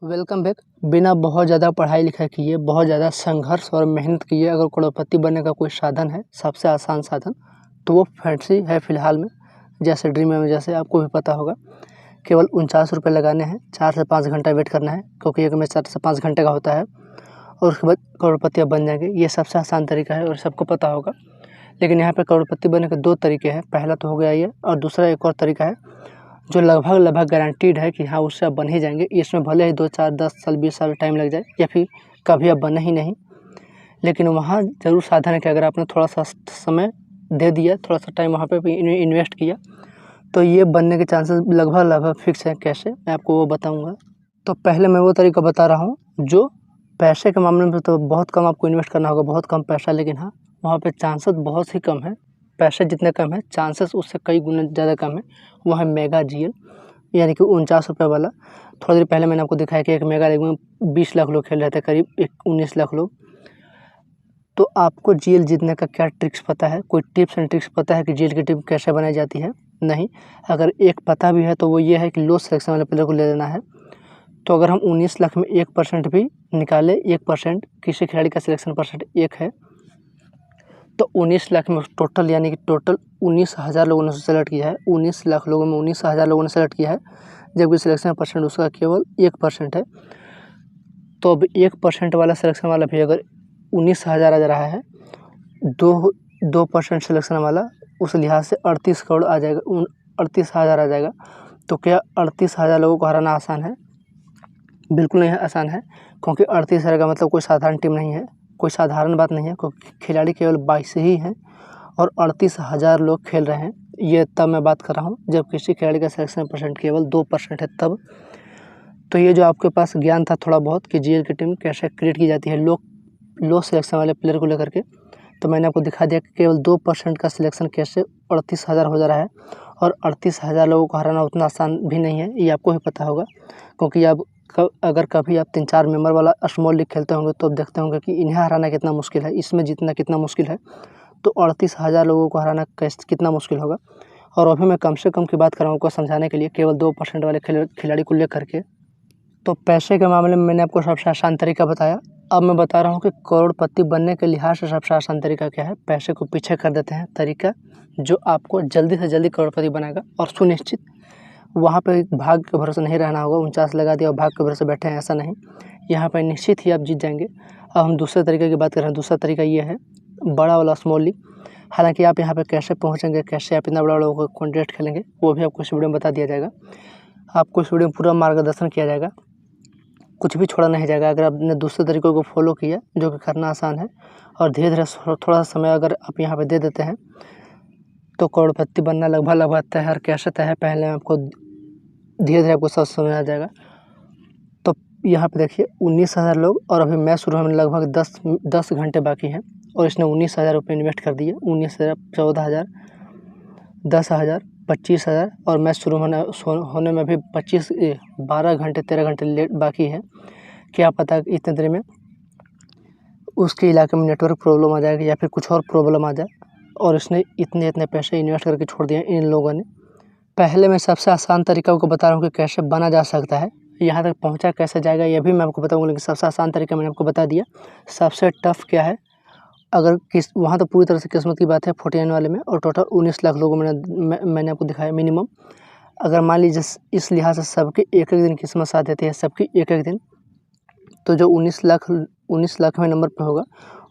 Welcome back. बिना बहुत ज़्यादा पढ़ाई लिखाई किए, बहुत ज़्यादा संघर्ष और मेहनत किए अगर करोड़पति बनने का कोई साधन है, सबसे आसान साधन, तो वो फैंसी है फ़िलहाल में। जैसे ड्रीम में, जैसे आपको भी पता होगा, केवल 49 रुपये लगाने हैं, 4 से 5 घंटा वेट करना है, क्योंकि एक मैच 4 से 5 घंटे का होता है, और उसके बाद करोड़पति आप बन जाएंगे। ये सबसे आसान तरीका है और सबको पता होगा। लेकिन यहाँ पर करोड़पति बनने के 2 तरीके हैं। पहला तो हो गया ये, और दूसरा एक और तरीका है जो लगभग गारंटीड है कि हाँ, उससे आप बन ही जाएंगे। इसमें भले ही 2, 4, 10 साल, 20 साल टाइम लग जाए, या फिर कभी आप बने ही नहीं, लेकिन वहाँ ज़रूर साधन है कि अगर आपने थोड़ा सा समय दे दिया, थोड़ा सा टाइम वहाँ पे भी इन्वेस्ट किया, तो ये बनने के चांसेस लगभग फिक्स हैं। कैसे, मैं आपको वो बताऊँगा। तो पहले मैं वो तरीका बता रहा हूँ जो पैसे के मामले में तो बहुत कम आपको इन्वेस्ट करना होगा, बहुत कम पैसा, लेकिन हाँ, वहाँ पे चांसेस बहुत ही कम है। पैसे जितने कम है, चांसेस उससे कई गुना ज़्यादा कम है। वो है मेगा जीएल, यानी कि 49 रुपये वाला। थोड़ी देर पहले मैंने आपको दिखाया कि एक मेगा लीग में 20 लाख लोग खेल रहे थे, करीब 19 लाख लोग। तो आपको जीएल जीतने का क्या ट्रिक्स पता है? कोई टिप्स एंड ट्रिक्स पता है कि जीएल की टीम कैसे बनाई जाती है? नहीं। अगर एक पता भी है तो वो ये है कि लो सिलेक्शन वाले प्लेयर को ले लेना है। तो अगर हम 19 लाख में 1% भी निकालें, 1%, किसी खिलाड़ी का सिलेक्शन परसेंट 1 है, तो 19 लाख में टोटल, यानी कि टोटल 19,000 लोगों ने सेलेक्ट किया है। 19 लाख लोगों में 19,000 लोगों ने सेलेक्ट किया है, जबकि सिलेक्शन परसेंट उसका केवल 1% है। तो अब 1% वाला सिलेक्शन वाला भी अगर 19,000 आ जा रहा है, 2% सिलेक्शन वाला, उस लिहाज से 38 करोड़ आ जाएगा, 38,000 आ जाएगा। तो क्या 38,000 लोगों को हराना आसान है? बिल्कुल नहीं आसान है, क्योंकि 38,000 का मतलब कोई साधारण टीम नहीं है, कोई साधारण बात नहीं है, क्योंकि खिलाड़ी केवल 22 ही हैं और 38,000 लोग खेल रहे हैं। ये तब मैं बात कर रहा हूँ जब किसी खिलाड़ी का सिलेक्शन परसेंट केवल 2% है, तब। तो ये जो आपके पास ज्ञान था थोड़ा बहुत कि जीएल की टीम कैसे क्रिएट की जाती है लो सिलेक्शन वाले प्लेयर को लेकर के, तो मैंने आपको दिखा दिया कि केवल 2% का सिलेक्शन कैसे 38,000 हो जा रहा है। और 38,000 लोगों को हराना उतना आसान भी नहीं है, ये आपको भी पता होगा, क्योंकि आप अगर कभी आप 3-4 मेंबर वाला स्मॉल लीग खेलते होंगे तो आप देखते होंगे कि इन्हें हराना कितना मुश्किल है, इसमें जीतना कितना मुश्किल है। तो 38,000 लोगों को हराना कितना मुश्किल होगा। और अभी मैं कम से कम की बात कर रहा हूँ आपको समझाने के लिए, केवल 2% वाले खिलाड़ी को लेकर के। तो पैसे के मामले में मैंने आपको सबसे आसान तरीका बताया। अब मैं बता रहा हूँ कि करोड़पति बनने के लिहाज से सबसे आसान तरीका क्या है। पैसे को पीछे कर देते हैं, तरीका जो आपको जल्दी से जल्दी करोड़पति बनाएगा। और सुनिश्चित वहाँ पे भाग्य के भरोसे नहीं रहना होगा, 49 लगा दिया और भाग्य के भरोसे बैठे हैं, ऐसा नहीं। यहाँ पर निश्चित ही आप जीत जाएंगे। अब हम दूसरे तरीके की बात कर रहे हैं। दूसरा तरीका ये है, बड़ा वाला स्मॉल लीग। हालांकि आप यहाँ पे कैसे पहुँचेंगे, कैसे आप इतना बड़ा लोगों को कॉन्ट्रैक्ट खेलेंगे, वो भी आपको इस वीडियो में बता दिया जाएगा। आपको इस वीडियो में पूरा मार्गदर्शन किया जाएगा, कुछ भी छोड़ा नहीं जाएगा। अगर आपने दूसरे तरीकों को फॉलो किया, जो कि करना आसान है, और धीरे धीरे थोड़ा सा समय अगर आप यहाँ पे दे देते हैं, तो करोड़पति बनना लगभग तय है। कैसे तय है, पहले आपको धीरे धीरे आपको सब समझ आ जाएगा। तो यहाँ पे देखिए 19,000 लोग, और अभी मैच शुरू होने में लगभग 10 घंटे बाकी हैं, और इसने 19,000 रुपये इन्वेस्ट कर दिए। 19,000, 14,000, 10,000, 25,000, और मैच शुरू होने में भी 12 घंटे 13 घंटे लेट बाकी है। क्या पता इतने देर में उसके इलाके में नेटवर्क प्रॉब्लम आ जाएगी या फिर कुछ और प्रॉब्लम आ जाए, और इसने इतने पैसे इन्वेस्ट करके छोड़ दिए इन लोगों ने। पहले मैं सबसे आसान तरीका को बता रहा हूँ कि कैसे बना जा सकता है, यहाँ तक पहुँचा कैसे जाएगा ये भी मैं आपको बताऊँगा, लेकिन सबसे आसान तरीका मैंने आपको बता दिया। सबसे टफ क्या है, अगर वहाँ तो पूरी तरह से किस्मत की बात है 49 वाले में, और टोटल 19 लाख लोगों में मैंने आपको दिखाया मिनिमम। अगर मान लीजिए इस लिहाज से सबकी एक दिन किस्मत साथ देती है, सबकी एक दिन, तो जो 19 लाखवें नंबर पे होगा,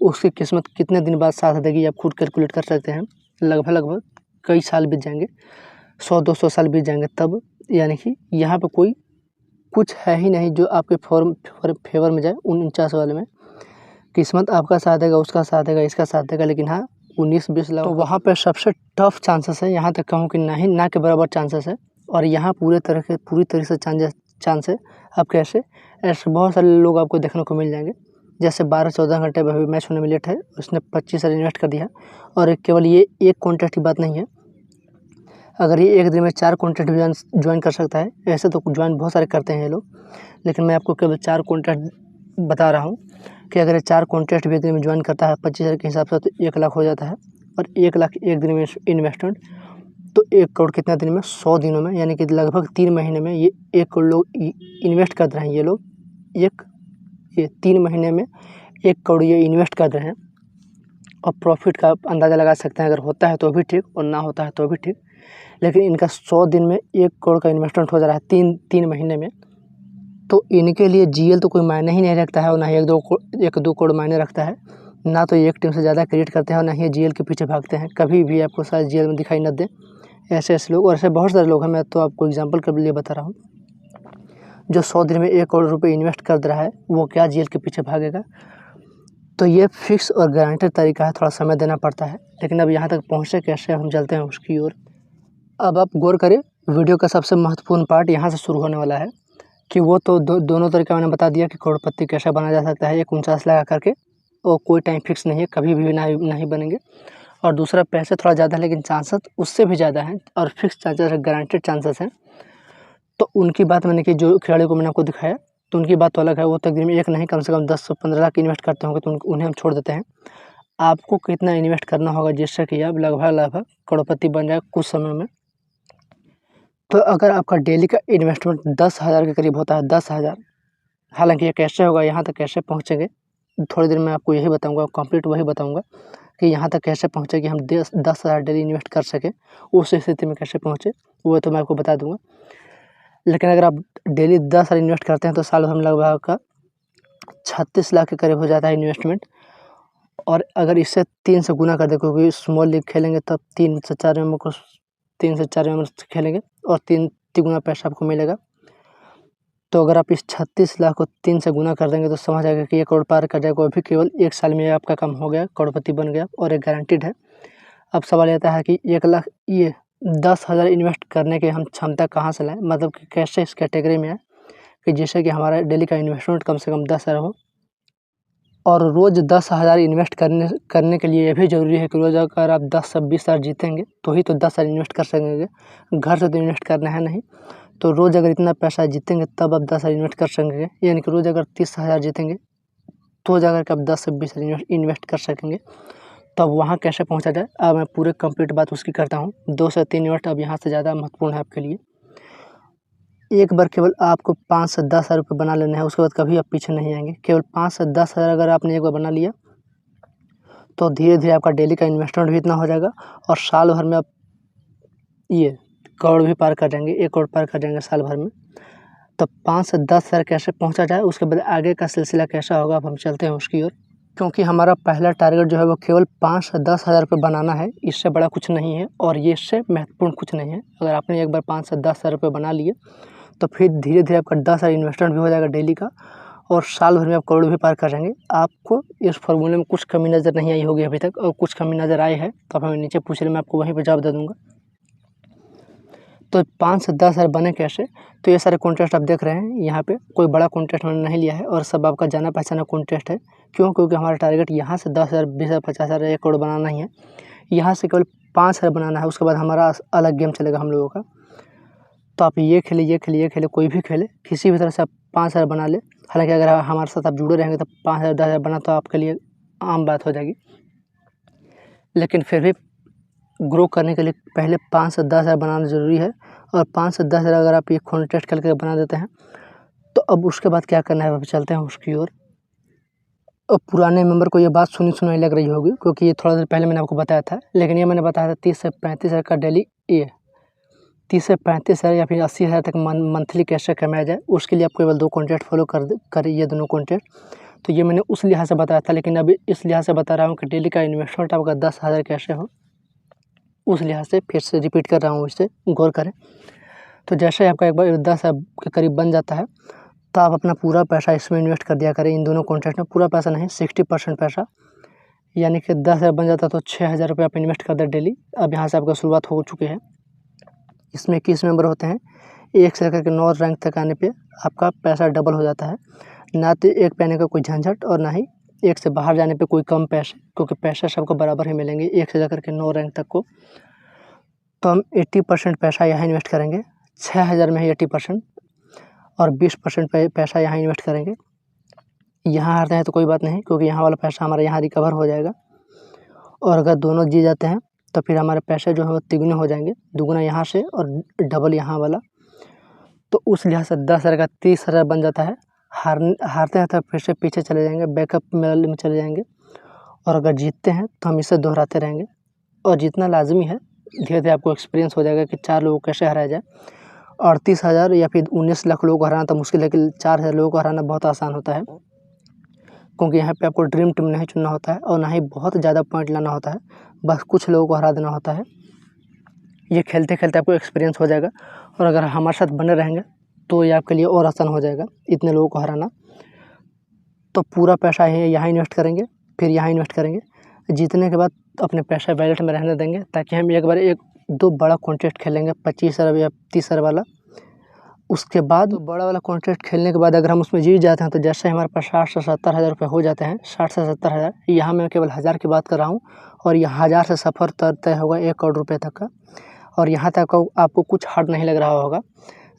उसकी किस्मत कितने दिन बाद साथ देगी आप खुद कैलकुलेट कर सकते हैं। लगभग कई साल बीत जाएंगे, 100-200 साल बीत जाएंगे तब। यानी कि यहाँ पे कोई कुछ है ही नहीं जो आपके फेवर में जाए। 49 वाले में किस्मत आपका साथ देगा, उसका साथ देगा, इसका साथ देगा, लेकिन हाँ 19-20 लाख, तो वहाँ पे सबसे टफ चांसेस है। यहाँ तक कहूँ कि ना के बराबर चांसेस है। और यहाँ पूरी तरह से चांस है। अब कैसे, ऐसे बहुत सारे लोग आपको देखने को मिल जाएंगे। जैसे 12-14 घंटे में मैच होने में लेट है, उसने 25,000 इन्वेस्ट कर दिया। और केवल ये एक कॉन्ट्रैक्ट की बात नहीं है, अगर ये एक दिन में 4 कॉन्ट्रैक्ट भी ज्वाइन कर सकता है। ऐसे तो ज्वाइन बहुत सारे करते हैं ये लोग, लेकिन मैं आपको केवल 4 कॉन्ट्रैक्ट बता रहा हूँ कि अगर ये 4 कॉन्ट्रैक्ट भी एक दिन में ज्वाइन करता है 25,000 के हिसाब से, तो 1 लाख हो जाता है। और 1 लाख एक दिन में इन्वेस्टमेंट, तो 1 करोड़ कितना दिन में, 100 दिनों में, यानी कि लगभग 3 महीने में ये 1 करोड़ लोग इन्वेस्ट कर रहे हैं ये लोग। ये 3 महीने में 1 करोड़ ये इन्वेस्ट कर रहे हैं और प्रॉफिट का अंदाज़ा लगा सकते हैं। अगर होता है तो भी ठीक और ना होता है तो भी ठीक, लेकिन इनका 100 दिन में 1 करोड़ का इन्वेस्टमेंट हो जा रहा है 3 महीने में। तो इनके लिए जीएल तो कोई मायने ही नहीं रखता है और ना ही 1-2 करोड़ मायने रखता है। ना तो ये एक टीम से ज़्यादा क्रिएट करते हैं और ना ही जीएल के पीछे भागते हैं। कभी भी आपको शायद जीएल में दिखाई न दे ऐसे लोग, और ऐसे बहुत सारे लोग हैं। मैं तो आपको एग्जांपल के लिए बता रहा हूँ। जो 100 दिन में 1 करोड़ रुपए इन्वेस्ट कर रहा है वो क्या जीएल के पीछे भागेगा। तो ये फिक्स और गारंटेड तरीका है, थोड़ा समय देना पड़ता है। लेकिन अब यहाँ तक पहुँचे कैसे, हम चलते हैं उसकी ओर। अब आप गौर करें, वीडियो का सबसे महत्वपूर्ण पार्ट यहाँ से शुरू होने वाला है कि वो तो दोनों तरीका मैंने बता दिया कि करोड़पति कैसे बना जा सकता है। एक 49 लगा करके, और कोई टाइम फिक्स नहीं है, कभी भी नहीं बनेंगे। और दूसरा, पैसे थोड़ा ज़्यादा है लेकिन चांसेस उससे भी ज़्यादा हैं और फिक्स चांसेस है, गारंटेड चांसेस हैं। तो उनकी बात मैंने की, जो खिलाड़ी को मैंने आपको दिखाया, तो उनकी बात तो अलग है। वो तो दिन में एक नहीं, कम से कम 10 से 15 लाख इन्वेस्ट करते होंगे, तो उन्हें हम छोड़ देते हैं। आपको कितना इन्वेस्ट करना होगा जिससे कि आप लगभग करोड़पति बन जाए कुछ समय में। तो अगर आपका डेली का इन्वेस्टमेंट 10,000 के करीब होता है, 10,000, हालांकि ये कैसे होगा, यहाँ तक कैसे पहुँचेंगे, थोड़ी देर में आपको यही बताऊंगा, कंप्लीट वही बताऊंगा कि यहाँ तक कैसे पहुँचे कि हम 10,000 डेली इन्वेस्ट कर सकें। उस स्थिति में कैसे पहुँचे वो तो मैं आपको बता दूंगा। लेकिन अगर आप डेली 10,000 इन्वेस्ट करते हैं तो साल भर में लगभग का 36 लाख के करीब हो जाता है इन्वेस्टमेंट। और अगर इससे 3 से गुना कर दें, क्योंकि स्मॉल लीग खेलेंगे तब 3 से 4 मेंबर खेलेंगे और 3 गुना पैसा आपको मिलेगा। तो अगर आप इस 36 लाख को 3 से गुना कर देंगे तो समझ आएगा कि 1 करोड़ पार कर जाएगा। अभी केवल 1 साल में आपका काम हो गया, करोड़पति बन गया और एक गारंटीड है। अब सवाल आता है कि 1 लाख ये 10,000 इन्वेस्ट करने की हम क्षमता कहाँ से लाएँ, मतलब कि कैसे इस कैटेगरी में आए कि जिससे कि हमारा डेली का इन्वेस्टमेंट कम से कम 10,000 हो। और रोज़ 10,000 इन्वेस्ट करने के लिए ये भी ज़रूरी है कि रोज़ अगर आप 10 से 20,000 जीतेंगे तो ही तो 10,000 इन्वेस्ट कर सकेंगे। घर से तो इन्वेस्ट करना है नहीं। तो रोज़ अगर इतना पैसा जीतेंगे तब आप 10,000 इन्वेस्ट कर सकेंगे। यानी कि रोज़ अगर 30,000 जीतेंगे तो जाकर के आप 10 से 20,000 इन्वेस्ट कर सकेंगे। तो अब वहाँ कैसे पहुँचा जाए, अब मैं पूरे कंप्लीट बात उसकी करता हूँ। 2 से 3 मिनट अब यहाँ से ज़्यादा महत्वपूर्ण है आपके लिए। एक बार केवल आपको 5 से 10,000 रुपये बना लेना है, उसके बाद कभी आप पीछे नहीं आएंगे। केवल 5 से 10,000 अगर आपने एक बार बना लिया तो धीरे धीरे आपका डेली का इन्वेस्टमेंट भी इतना हो जाएगा और साल भर में आप ये करोड़ भी पार कर जाएंगे, 1 करोड़ पार कर जाएंगे साल भर में। तो 5 से 10,000 कैसे पहुंचा जाए, उसके बाद आगे का सिलसिला कैसा होगा, अब हम चलते हैं उसकी ओर। क्योंकि हमारा पहला टारगेट जो है वो केवल 5 से 10,000 रुपये बनाना है, इससे बड़ा कुछ नहीं है और ये इससे महत्वपूर्ण कुछ नहीं है। अगर आपने एक बार 5 से 10,000 रुपये बना लिए तो फिर धीरे धीरे आपका 10,000 इन्वेस्टमेंट भी हो जाएगा डेली का और साल भर में आप करोड़ भी पार कर जाएंगे। आपको इस फॉर्मूले में कुछ कमी नज़र नहीं आई होगी अभी तक, और कुछ कमी नज़र आई है तो आप हमें नीचे पूछ रहे, मैं आपको वहीं पर जवाब दे दूँगा। तो 5 से 10,000 बने कैसे, तो ये सारे कॉन्टेस्ट आप देख रहे हैं यहाँ पे, कोई बड़ा कॉन्टेस्ट मैंने नहीं लिया है और सब आपका जाना पहचाना कॉन्टेस्ट है। क्यों? क्योंकि हमारा टारगेट यहाँ से 10,000, 20,000, 50,000, 1 करोड़ बनाना ही है। यहाँ से केवल 5,000 बनाना है, उसके बाद हमारा अलग गेम चलेगा हम लोगों का। तो आप ये खेले, कोई भी खेले, किसी भी तरह से आप 5,000 बना ले। हालांकि अगर हमारे साथ आप जुड़े रहेंगे तो 5,000, 10,000 बना तो आपके लिए आम बात हो जाएगी। लेकिन फिर भी ग्रो करने के लिए पहले 5 से 10,000 बनाना ज़रूरी है। और 5 से 10,000 अगर आप ये कॉन्टेस्ट करके बना देते हैं तो अब उसके बाद क्या करना है, अब चलते हैं उसकी ओर। अब पुराने मेंबर को ये बात सुनी लग रही होगी, क्योंकि ये थोड़ा देर पहले मैंने आपको बताया था। लेकिन ये मैंने बताया था 30 से 35,000 का डेली, ये 30 से 35,000 या फिर 80,000 तक मंथली कैसे कमाया जाए, उसके लिए आप केवल 2 कॉन्टेस्ट फॉलो कर ये दोनों कॉन्टेस्ट। तो ये मैंने उस लिहाज से बताया था, लेकिन अभी इस लिहाज से बता रहा हूँ कि डेली का इन्वेस्टमेंट आपका 10,000 कैसे हो, उस लिहाज से फिर से रिपीट कर रहा हूँ, इससे गौर करें। तो जैसे आपका एक बार 10,000 के करीब बन जाता है तो आप अपना पूरा पैसा इसमें इन्वेस्ट कर दिया करें, इन दोनों कॉन्ट्रैक्ट में। पूरा पैसा नहीं, 60% पैसा, यानी कि 10,000 बन जाता है तो 6,000 रुपये आप इन्वेस्ट कर दें डेली। अब यहाँ से आपका शुरुआत हो चुकी है। इसमें 21 मेंबर होते हैं। 1 से लेकर के 9 रैंक तक आने पे आपका पैसा डबल हो जाता है। ना तो 1 पे आने का कोई झंझट और ना ही 1 से बाहर जाने पे कोई कम पैसे, क्योंकि पैसे सबको बराबर ही मिलेंगे 1 से लेकर के 9 रैंक तक को। तो हम 80% पैसा यहाँ इन्वेस्ट करेंगे, 6,000 में ही 80%, और 20% पैसा यहाँ इन्वेस्ट करेंगे। यहाँ हारते हैं तो कोई बात नहीं, क्योंकि यहाँ वाला पैसा हमारा यहाँ रिकवर हो जाएगा। और अगर दोनों जीत जाते हैं तो फिर हमारे पैसे जो है वो तिगुने हो जाएंगे, दुगुना यहाँ से और डबल यहाँ वाला। तो उस लिहाज से 10,000 का 30,000 बन जाता है हारते हैं तो फिर से पीछे चले जाएंगे, बैकअप में चले जाएंगे। और अगर जीतते हैं तो हम इसे दोहराते रहेंगे और जीतना लाजमी है। धीरे धीरे आपको एक्सपीरियंस हो जाएगा कि 4 लोगों को कैसे हराया जाए। 38,000 या फिर 19 लाख लोगों को हराना तो मुश्किल है, लेकिन 4,000 लोगों को हराना बहुत आसान होता है, क्योंकि यहाँ पे आपको ड्रीम टीम नहीं चुनना होता है और ना ही बहुत ज़्यादा पॉइंट लाना होता है, बस कुछ लोगों को हरा देना होता है। ये खेलते खेलते आपको एक्सपीरियंस हो जाएगा और अगर हमारे साथ बने रहेंगे तो ये आपके लिए और आसान हो जाएगा इतने लोगों को हराना। तो पूरा पैसा यहाँ इन्वेस्ट करेंगे, फिर यहाँ इन्वेस्ट करेंगे। जीतने के बाद अपने पैसा वैलेट में रहने देंगे, ताकि हम एक बार 1-2 बड़ा कॉन्टेस्ट खेलेंगे 25 अरब या 30 अरब वाला। उसके बाद बड़ा वाला कॉन्टेस्ट खेलने के बाद अगर हम उसमें जीत जाते हैं तो जैसे हमारे पास 60 से 70 हज़ार रुपये हो जाते हैं, 60 से 70 हज़ार, यहाँ मैं केवल 1000 की बात कर रहा हूँ, और यह 1000 से सफ़र तय होगा 1 करोड़ रुपये तक का। और यहाँ तक आपको कुछ हार्ड नहीं लग रहा होगा।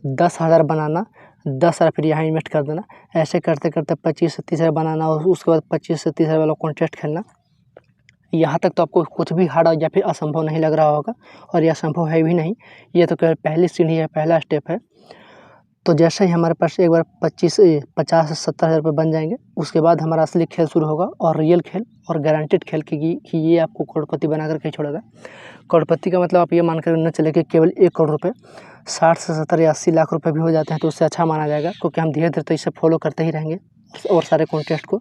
10,000 बनाना, 10 हज़ार फिर यहाँ इन्वेस्ट कर देना, ऐसे करते करते 25 से 30 हज़ार बनाना और उसके बाद 25 से 30 हज़ार वाला कॉन्टेस्ट खेलना। यहाँ तक तो आपको कुछ भी हार्ड या फिर असंभव नहीं लग रहा होगा, और यह असंभव है भी नहीं, ये तो केवल पहली सीढ़ी है, पहला स्टेप है। तो जैसे ही हमारे पास एक बार 50 से 70 हज़ार रुपये बन जाएंगे, उसके बाद हमारा असली खेल शुरू होगा, और रियल खेल और गारंटेड खेल कि ये आपको करोड़पति बना करके छोड़ेगा। करोड़पति का मतलब आप ये मान कर न चले कि केवल 1 करोड़ रुपये, 60 से 70 या 80 लाख रुपये भी हो जाते हैं तो उससे अच्छा माना जाएगा, क्योंकि हम धीरे धीरे तो इसे फॉलो करते ही रहेंगे और सारे कॉन्टेस्ट को।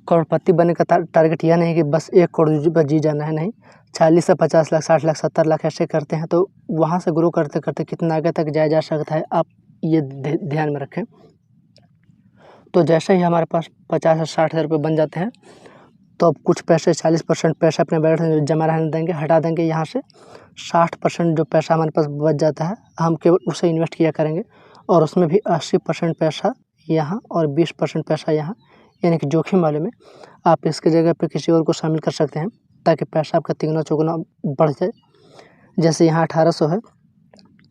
करोड़पति बनने का टारगेट यह नहीं कि बस 1 करोड़ रुपये जी जाना है, नहीं, 40 से 50 लाख, 60 लाख, 70 लाख ऐसे करते हैं, तो वहाँ से ग्रो करते करते कितना आगे तक जाया जा सकता है, आप ये ध्यान में रखें। तो जैसे ही हमारे पास 50 से 60 हज़ार रुपये बन जाते हैं, तो अब कुछ पैसे 40% पैसा अपने वैलेट में जमा रहने देंगे, हटा देंगे यहाँ से। 60% जो पैसा हमारे पास बच जाता है, हम केवल उसे इन्वेस्ट किया करेंगे, और उसमें भी 80% पैसा यहाँ और 20% पैसा यहाँ, यानी कि जोखिम वाले में। आप इसकी जगह पे किसी और को शामिल कर सकते हैं, ताकि पैसा आपका तिगुना चौगुना बढ़ जाए। जैसे यहाँ 1800 है,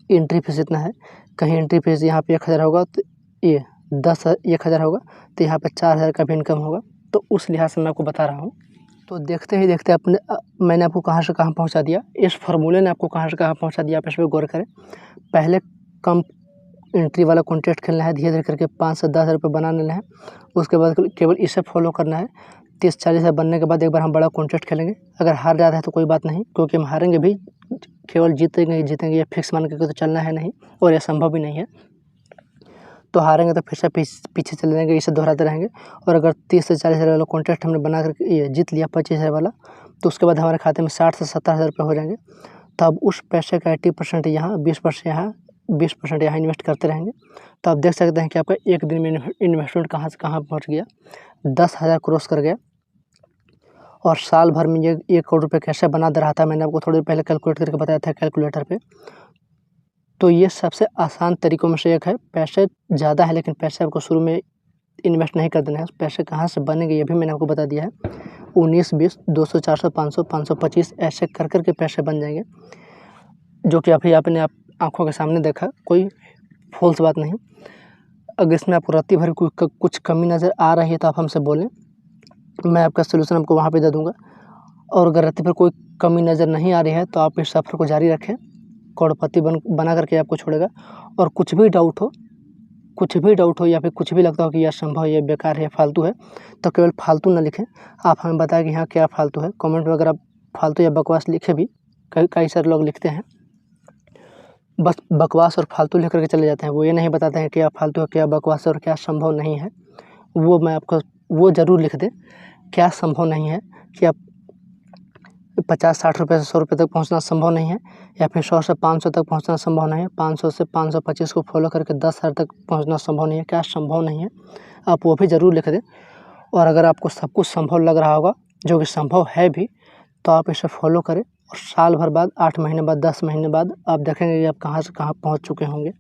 एंट्री फीस इतना है, कहीं एंट्री फीस यहाँ पे 1000 होगा तो ये 10,000 होगा, तो यहाँ पे 4000 का भी इनकम होगा। तो उस लिहाज से मैं आपको बता रहा हूँ। तो देखते ही देखते मैंने आपको कहाँ से कहाँ पहुँचा दिया, इस फार्मूले ने आपको कहाँ से कहाँ पहुँचा दिया, आप इस पर गौर करें। पहले कम एंट्री वाला कॉन्टेस्ट खेलना है, धीरे धीरे करके 5 से 10 हज़ार रुपये बना लेना है। उसके बाद केवल इसे फॉलो करना है। 30-40 हज़ार बनने के बाद एक बार हम बड़ा कॉन्टेस्ट खेलेंगे। अगर हार जाता है तो कोई बात नहीं, क्योंकि हम हारेंगे भी, केवल जीतेंगे ये फिक्स मान के तो चलना है नहीं, और यह संभव भी नहीं है। तो हारेंगे तो फिर से पीछे चले जाएंगे, इसे दोहराते रहेंगे। और अगर 30 से 40 हज़ार वाला कॉन्टेस्ट हमने बना कर ये जीत लिया 25 हज़ार वाला, तो उसके बाद हमारे खाते में 60 से 70 हज़ार रुपये हो जाएंगे। तो अब उस पैसे का 80% यहाँ, 20% यहाँ, 20% यहाँ इन्वेस्ट करते रहेंगे। तो आप देख सकते हैं कि आपका एक दिन में इन्वेस्टमेंट कहाँ से कहाँ पहुँच गया, 10,000 क्रॉस कर गया। और साल भर में ये 1 करोड़ रुपये कैसे बना दे रहा था, मैंने आपको थोड़ी देर पहले कैलकुलेट करके बताया था कैलकुलेटर पे। तो ये सबसे आसान तरीक़ों में से एक है। पैसे ज़्यादा है, लेकिन पैसे आपको शुरू में इन्वेस्ट नहीं कर देना है। पैसे कहाँ से बनेंगे ये भी मैंने आपको बता दिया है। 19, 20, 200, 400, 500, 525 ऐसे कर के पैसे बन जाएंगे, जो कि अभी आपने आँखों के सामने देखा, कोई फॉल्स बात नहीं। अगर इसमें आपको रत्ती भर कुछ कमी नज़र आ रही है तो आप हमसे बोलें, मैं आपका सलूशन आपको वहाँ पे दे दूँगा। और अगर रत्ती भर कोई कमी नज़र नहीं आ रही है तो आप इस सफ़र को जारी रखें, करोड़पति बना करके आपको छोड़ेगा। और कुछ भी डाउट हो या फिर कुछ भी लगता हो कि यह असंभव है, यह बेकार है, फालतू है, तो केवल फालतू ना लिखें, आप हमें बताएं कि हाँ क्या फालतू है। कमेंट में अगर आप फालतू या बकवास लिखे भी, कई सारे लोग लिखते हैं, बस बकवास और फालतू लिख करके चले जाते हैं, वो ये नहीं बताते हैं क्या फालतू है, क्या बकवास है और क्या संभव नहीं है। वो ज़रूर लिख दें, क्या संभव नहीं है कि आप 50-60 रुपये से 100 रुपये तक पहुंचना संभव नहीं है, या फिर 100 से 500 तक पहुंचना संभव नहीं है, 500 से 525 को फॉलो करके 10,000 तक पहुंचना संभव नहीं है, क्या संभव नहीं है, आप वो भी ज़रूर लिख दें। और अगर आपको सब कुछ संभव लग रहा होगा, जो कि संभव है भी, तो आप इसे फॉलो करें, और साल भर बाद, 8 महीने बाद, 10 महीने बाद आप देखेंगे कि आप कहाँ से कहाँ पहुँच चुके होंगे।